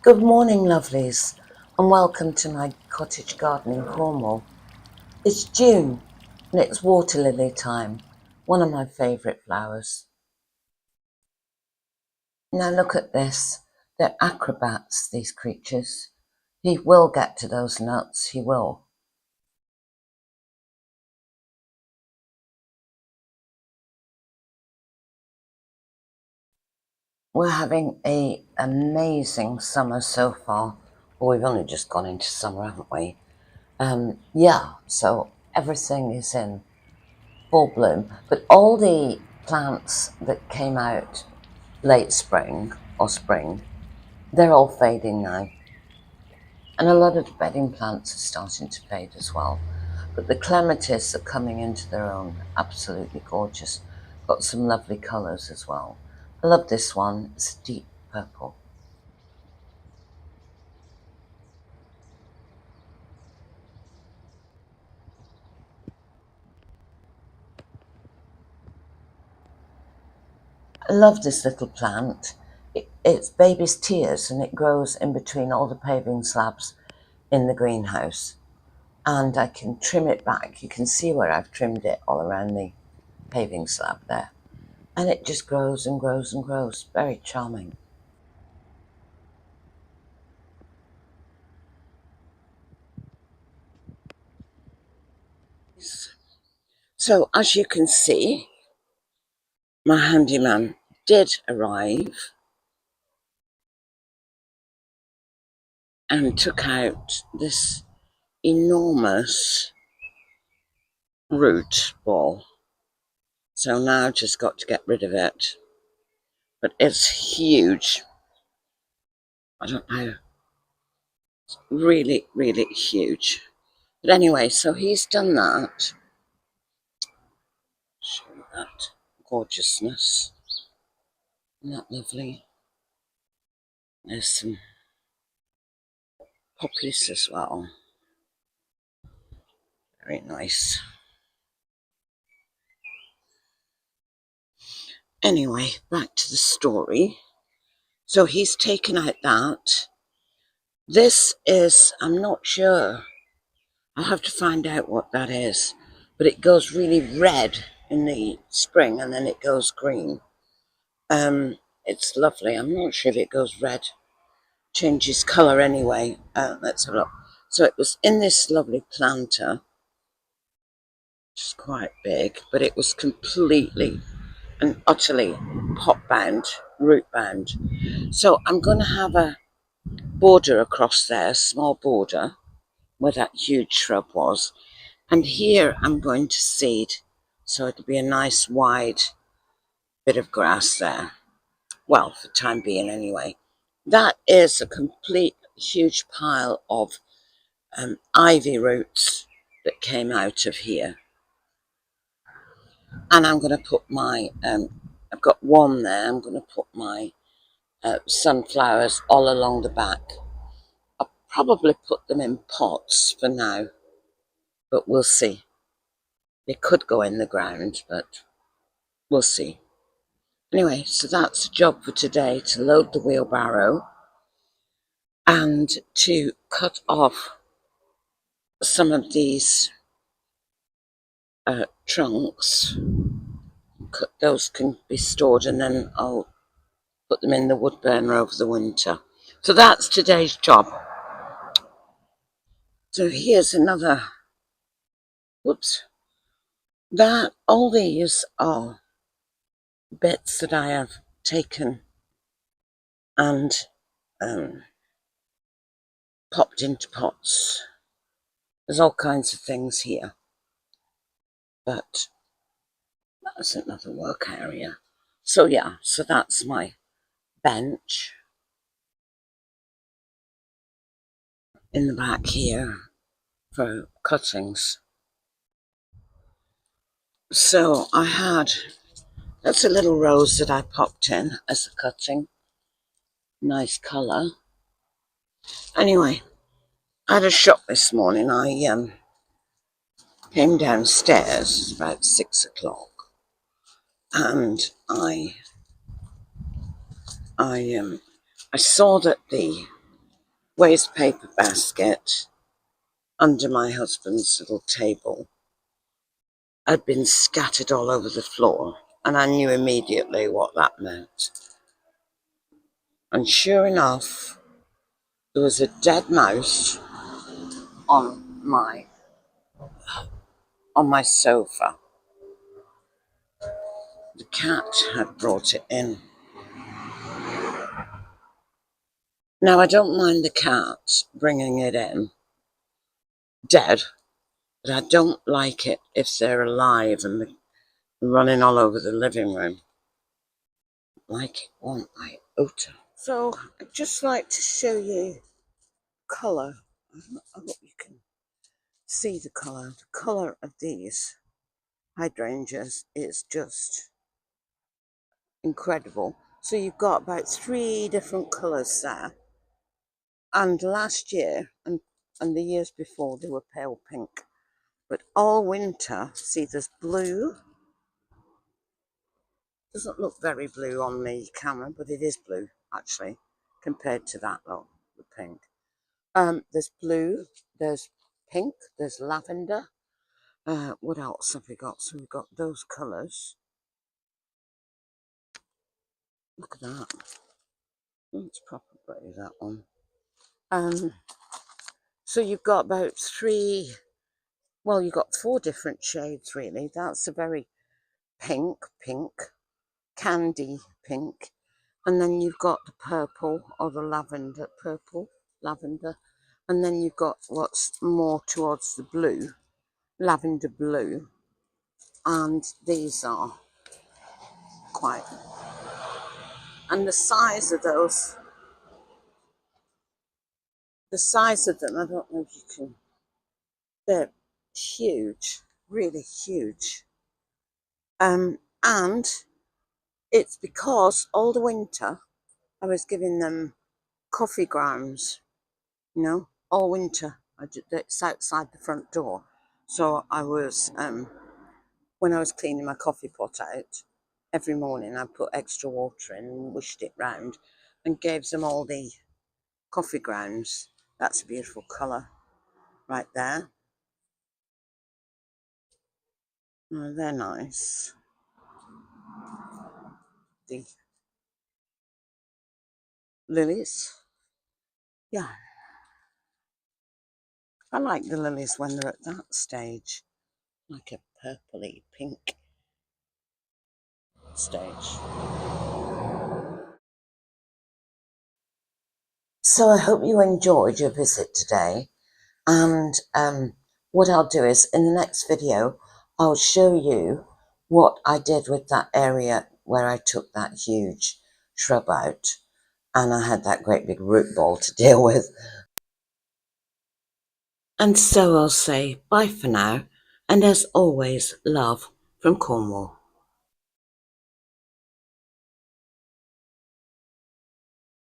Good morning, lovelies, and welcome to my cottage garden in Cornwall. It's June, and it's water lily time, one of my favourite flowers. Now look at this. They're acrobats, these creatures. He will get to those nuts, he will. We're having an amazing summer so far. Well, we've only just gone into summer, haven't we? So everything is in full bloom. But all the plants that came out late spring or spring, they're all fading now. And a lot of the bedding plants are starting to fade as well. But the clematis are coming into their own, absolutely gorgeous. Got some lovely colours as well. I love this one, it's a deep purple. I love this little plant. It's baby's tears and it grows in between all the paving slabs in the greenhouse. And I can trim it back. You can see where I've trimmed it all around the paving slab there. And it just grows and grows and grows. Very charming. So as you can see, my handyman did arrive and took out this enormous root ball. So now I've just got to get rid of it. But it's huge. I don't know. It's really, really huge. But anyway, so he's done that. Show you that gorgeousness. Isn't that lovely? There's some poppies as well. Very nice. Anyway, back to the story. So he's taken out that. This is, I'm not sure. I'll have to find out what that is. But it goes really red in the spring and then it goes green. It's lovely. I'm not sure if it goes red. Changes colour anyway. Let's have a look. So it was in this lovely planter. Which is quite big, but it was completely and utterly pot bound, root bound. So I'm going to have a border across there, a small border, where that huge shrub was. And here I'm going to seed, so it'll be a nice wide bit of grass there. Well, for the time being anyway. That is a complete huge pile of ivy roots that came out of here. And I'm going to put my, I've got one there, I'm going to put my sunflowers all along the back. I'll probably put them in pots for now, but we'll see. They could go in the ground, but we'll see. Anyway, so that's the job for today, to load the wheelbarrow and to cut off some of these trunks. Those can be stored and then I'll put them in the wood burner over the winter. So that's today's job. So here's another, whoops, that all these are bits that I have taken and popped into pots. There's all kinds of things here, but that's another work area. So yeah, so that's my bench in the back here for cuttings. So I had, that's a little rose that I popped in as a cutting. Nice colour. Anyway, I had a shop this morning. I came downstairs about 6 o'clock and I saw that the waste paper basket under my husband's little table had been scattered all over the floor, and I knew immediately what that meant. And sure enough, there was a dead mouse on my sofa. The cat had brought it in. Now, I don't mind the cat bringing it in dead, but I don't like it if they're alive and running all over the living room. Like it one iota. So I'd just like to show you colour. I hope you can see the colour. The colour of these hydrangeas is just incredible. So you've got about 3 different colours there. And last year and the years before they were pale pink. But all winter, see there's blue. Doesn't look very blue on the camera, but it is blue actually, compared to that lot, the pink. There's blue, there's pink, there's lavender. What else have we got? So we've got those colours. Look at that. Oh, it's proper pretty, that one. So you've got about 3, well, you've got 4 different shades really. That's a very pink, candy pink. And then you've got the purple or the lavender, lavender. And then you've got what's more towards the blue, lavender blue. And these are quite, and the size of those, I don't know if you can, they're huge, really huge. And it's because all the winter I was giving them coffee grounds, all winter. It's outside the front door. So I was, when I was cleaning my coffee pot out, every morning I put extra water in and wished it round and gave them all the coffee grounds. That's a beautiful colour right there. Oh, they're nice. The lilies. Yeah. I like the lilies when they're at that stage. Like a purpley pink stage. So I hope you enjoyed your visit today. And what I'll do is in the next video, I'll show you what I did with that area where I took that huge shrub out. And I had that great big root ball to deal with. And so I'll say bye for now. And as always, love from Cornwall.